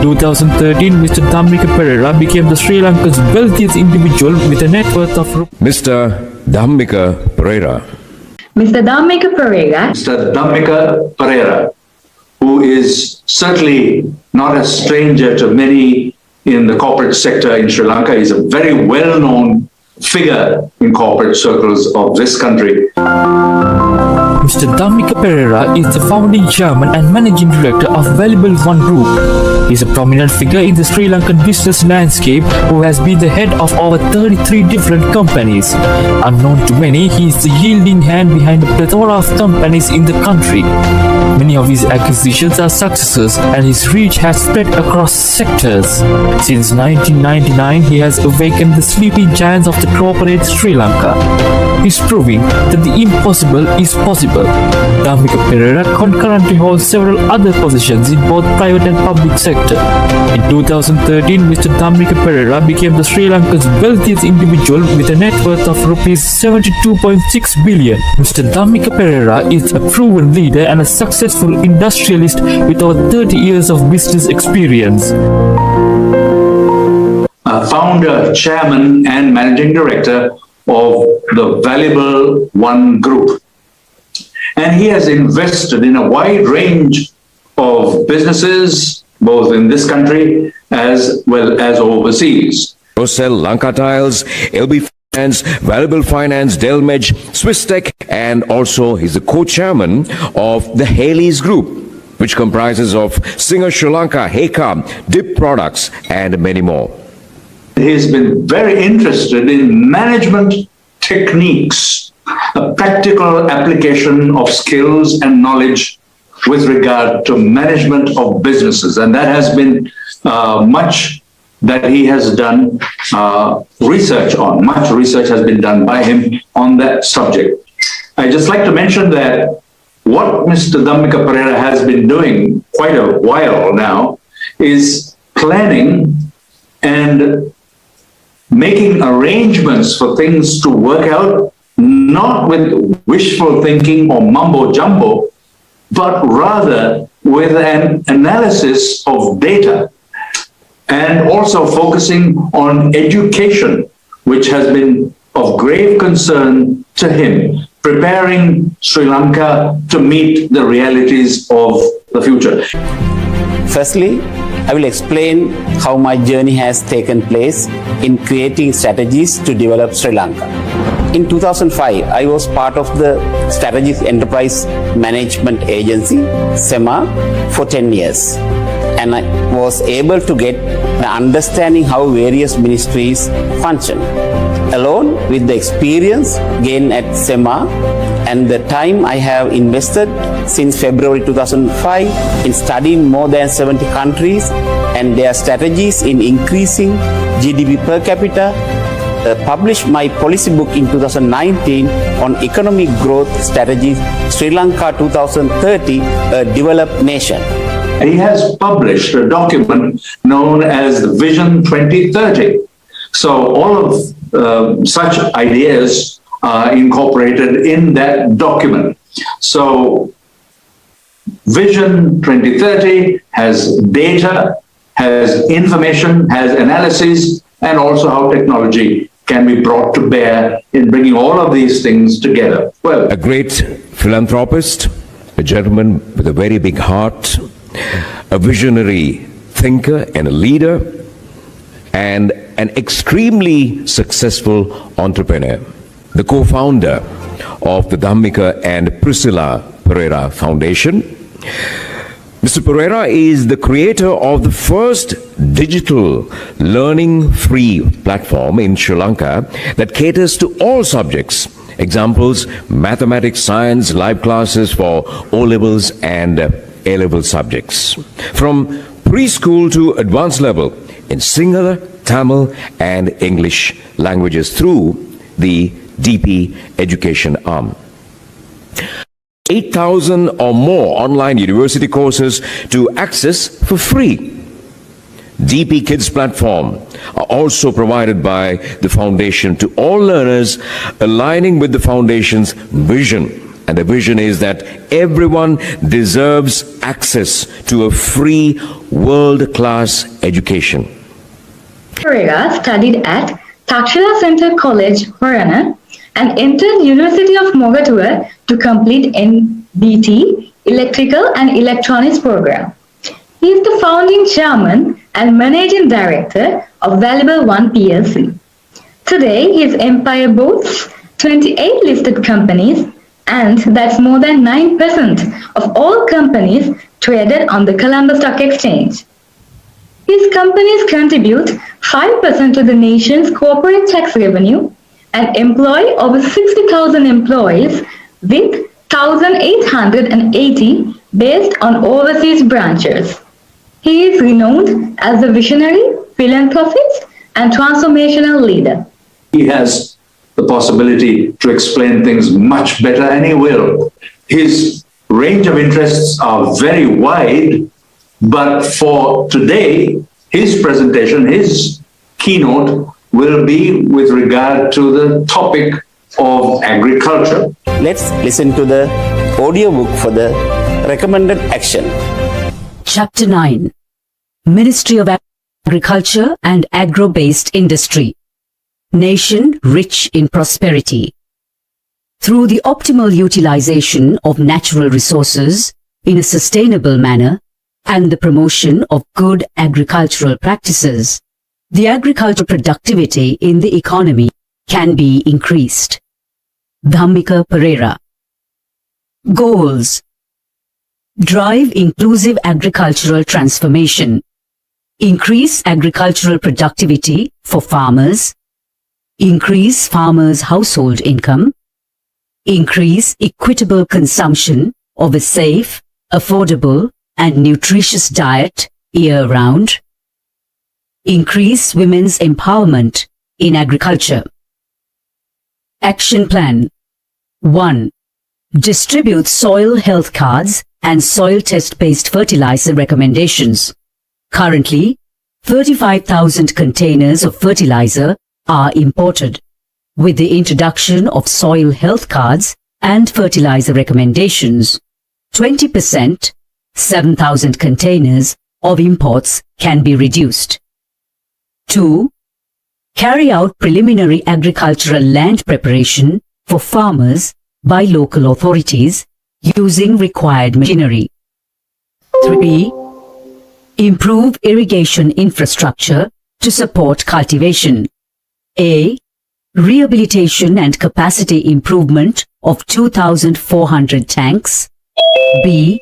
2013, Mr. Dhammika Perera became the Sri Lanka's wealthiest individual with a net worth of Mr. Dhammika Perera. Mr. Dhammika Perera. Mr. Dhammika Perera, who is certainly not a stranger to many in the corporate sector in Sri Lanka. He's a very well-known figure in corporate circles of this country. Mr. Dhammika Perera is the founding chairman and managing director of Valuable One Group. He is a prominent figure in the Sri Lankan business landscape who has been the head of over 33 different companies. Unknown to many, he is the yielding hand behind a plethora of companies in the country. Many of his acquisitions are successes and his reach has spread across sectors. Since 1999, he has awakened the sleeping giants of the corporate Sri Lanka. He's proving that the impossible is possible. Dhammika Perera concurrently holds several other positions in both private and public sector. In 2013, Mr. Dhammika Perera became the Sri Lanka's wealthiest individual with a net worth of rupees 72.6 billion. Mr. Dhammika Perera is a proven leader and a successful industrialist with over 30 years of business experience. Founder, chairman, and managing director of the Valuable One Group. And he has invested in a wide range of businesses, both in this country as well as overseas. Rosel, Lanka Tiles, LB Finance, Valuable Finance, Delmej, Swiss Tech, and also he's the co-chairman of the Haley's Group, which comprises of Singer Sri Lanka, Heka, Dip Products, and many more. He's been very interested in management techniques, a practical application of skills and knowledge with regard to management of businesses. And that has been much that he has done research on. Much research has been done by him on that subject. I'd just like to mention that what Mr. Dhammika Perera has been doing quite a while now is planning and making arrangements for things to work out, not with wishful thinking or mumbo jumbo, but rather with an analysis of data and also focusing on education, which has been of grave concern to him, preparing Sri Lanka to meet the realities of the future. Firstly, I will explain how my journey has taken place in creating strategies to develop Sri Lanka. In 2005, I was part of the Strategic Enterprise Management Agency, SEMA, for 10 years. And I was able to get the understanding how various ministries function. Alone with the experience gained at SEMA and the time I have invested since February 2005 in studying more than 70 countries and their strategies in increasing GDP per capita, published my policy book in 2019 on economic growth strategies, Sri Lanka 2030, a developed nation. He has published a document known as the Vision 2030. So all of such ideas are incorporated in that document. So Vision 2030 has data, has information, has analysis, and also how technology can be brought to bear in bringing all of these things together. Well, a great philanthropist, a gentleman with a very big heart, a visionary thinker and a leader, and an extremely successful entrepreneur. The co-founder of the Dhammika and Priscilla Perera Foundation. Mr. Perera is the creator of the first digital learning-free platform in Sri Lanka that caters to all subjects. Examples, mathematics, science, live classes for O-levels and A-level subjects. From preschool to advanced level in Sinhala, Tamil and English languages through the DP education arm. 8,000 or more online university courses to access for free. DP Kids platform are also provided by the foundation to all learners, aligning with the foundation's vision And the vision is that everyone deserves access to a free, world-class education. Perea studied at Takshila Center College, Horana, and entered University of Mogatua to complete NBT, Electrical and Electronics program. He is the founding chairman and managing director of Valuable One PLC. Today, his empire boasts 28 listed companies, and that's more than 9% of all companies traded on the Colombo Stock Exchange. His companies contribute 5% to the nation's corporate tax revenue and employ over 60,000 employees with 1,880 based on overseas branches. He is renowned as a visionary, philanthropist, and transformational leader. He has the possibility to explain things much better, and he will. His range of interests are very wide, but for today, his presentation, his keynote will be with regard to the topic of agriculture. Let's listen to the audiobook for the recommended action. Chapter 9. Ministry of Agriculture and Agro-Based Industry. Nation rich in prosperity. Through the optimal utilization of natural resources in a sustainable manner and the promotion of good agricultural practices, the agricultural productivity in the economy can be increased. Dhammika Perera. Goals. Drive inclusive agricultural transformation. Increase agricultural productivity for farmers. Increase farmers' household income. Increase equitable consumption of a safe, affordable, and nutritious diet year-round. Increase women's empowerment in agriculture. Action Plan. 1. Distribute soil health cards and soil test-based fertilizer recommendations. Currently, 35,000 containers of fertilizer are imported. With the introduction of soil health cards and fertilizer recommendations, 20%, 7,000 containers of imports can be reduced. 2. Carry out preliminary agricultural land preparation for farmers by local authorities using required machinery. 3. Improve irrigation infrastructure to support cultivation. A. Rehabilitation and capacity improvement of 2,400 tanks. B.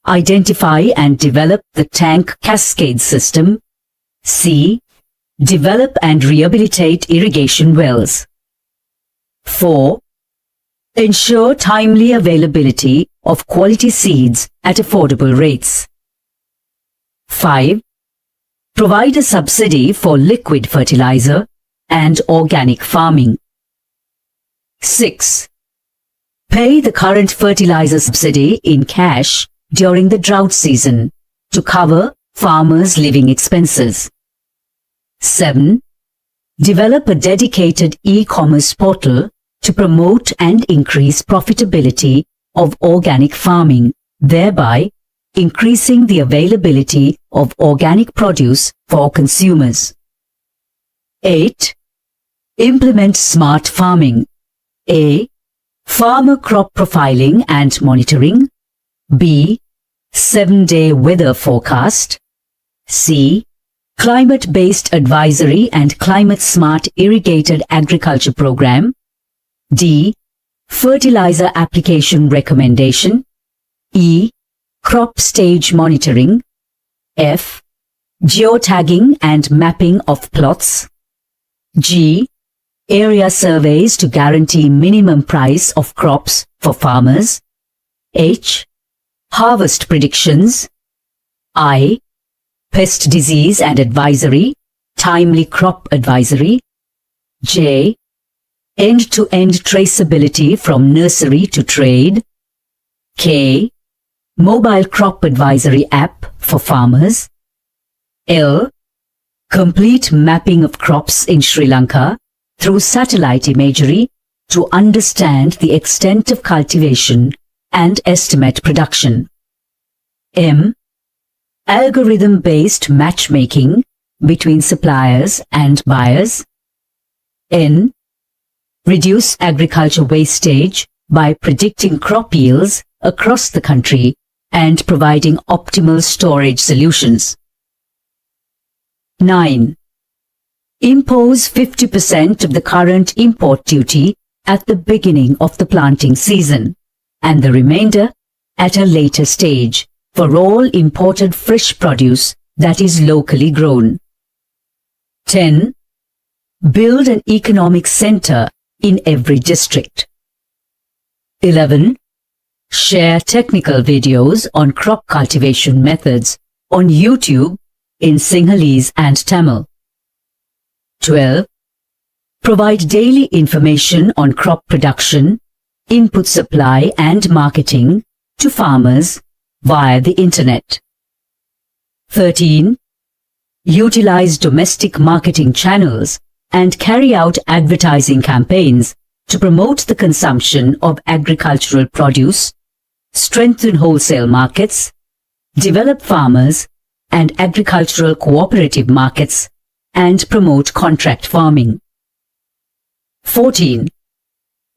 Identify and develop the tank cascade system. C. Develop and rehabilitate irrigation wells. 4. Ensure timely availability of quality seeds at affordable rates. 5. Provide a subsidy for liquid fertilizer and organic farming. 6. Pay the current fertilizer subsidy in cash during the drought season to cover farmers' living expenses. 7. Develop a dedicated e-commerce portal to promote and increase profitability of organic farming, thereby increasing the availability of organic produce for consumers. 8. Implement smart farming. A. Farmer crop profiling and monitoring. B. 7-day weather forecast. C. Climate-based advisory and climate-smart irrigated agriculture program. D. Fertilizer application recommendation. E. Crop stage monitoring. F. Geotagging and mapping of plots. G. Area surveys to guarantee minimum price of crops for farmers. H. Harvest predictions. I. Pest disease and advisory, timely crop advisory. J. End-to-end traceability from nursery to trade. K. Mobile crop advisory app for farmers. L. Complete mapping of crops in Sri Lanka through satellite imagery to understand the extent of cultivation and estimate production. M. Algorithm-based matchmaking between suppliers and buyers. N. Reduce agriculture wastage by predicting crop yields across the country and providing optimal storage solutions. 9. Impose 50% of the current import duty at the beginning of the planting season, and the remainder at a later stage for all imported fresh produce that is locally grown. 10. Build an economic center in every district. 11. Share technical videos on crop cultivation methods on YouTube in Sinhalese and Tamil. 12. Provide daily information on crop production, input supply and marketing to farmers via the internet. 13. Utilize domestic marketing channels and carry out advertising campaigns to promote the consumption of agricultural produce, strengthen wholesale markets, develop farmers and agricultural cooperative markets, and promote contract farming. 14.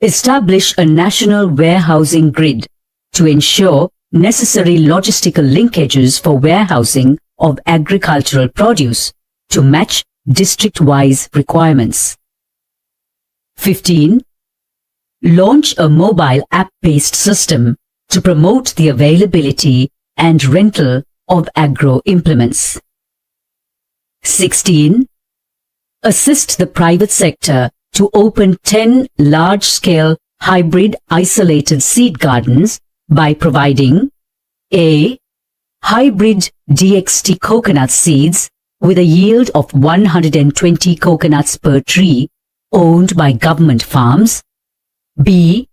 Establish a national warehousing grid to ensure necessary logistical linkages for warehousing of agricultural produce to match district-wise requirements. 15. Launch a mobile app-based system to promote the availability and rental of agro implements. 16. Assist the private sector to open 10 large-scale hybrid isolated seed gardens by providing a. Hybrid DXT coconut seeds with a yield of 120 coconuts per tree owned by government farms. B.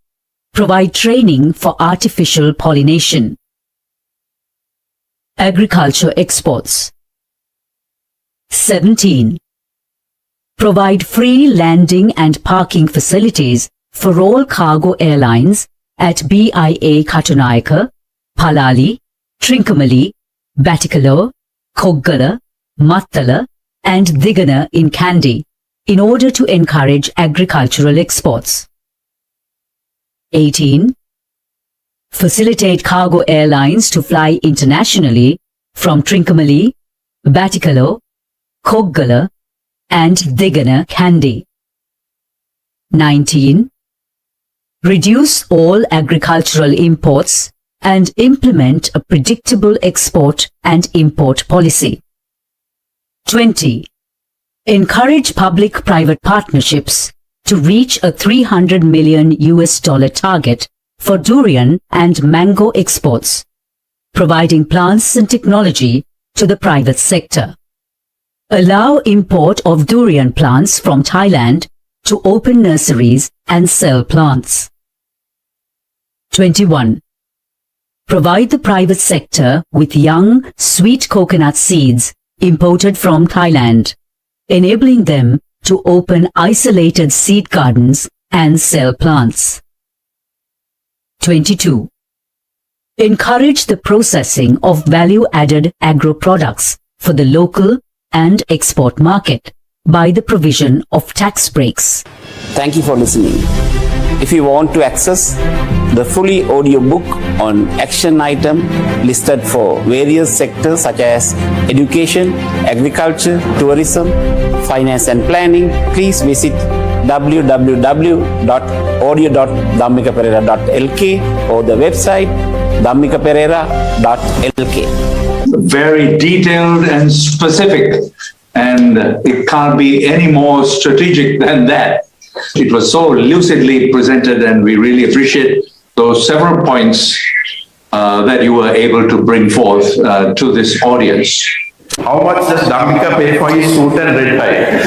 Provide training for artificial pollination. Agriculture exports. 17. Provide free landing and parking facilities for all cargo airlines at BIA Katunayaka, Palali, Trincomalee, Batticaloa, Koggala, Mattala and Digana in Kandy in order to encourage agricultural exports. 18. Facilitate cargo airlines to fly internationally from Trincomalee, Batticaloa, Koggala and Digana, Kandy. 19. Reduce all agricultural imports and implement a predictable export and import policy. 20. Encourage public-private partnerships to reach a $300 million target for durian and mango exports, providing plants and technology to the private sector. Allow import of durian plants from Thailand to open nurseries and sell plants. 21. Provide the private sector with young, sweet coconut seeds imported from Thailand, enabling them to open isolated seed gardens and sell plants. 22. Encourage the processing of value-added agro products for the local and export market by the provision of tax breaks. Thank you for listening. If you want to access the fully audio book on action item listed for various sectors such as education, agriculture, tourism, finance and planning, please visit www.audio.dhammikaperera.lk or the website dhammikaperera.lk. Very detailed and specific, and it can't be any more strategic than that. It was so lucidly presented, and we really appreciate those several points that you were able to bring forth to this audience. How much does Dhammika pay for his suit and red tie?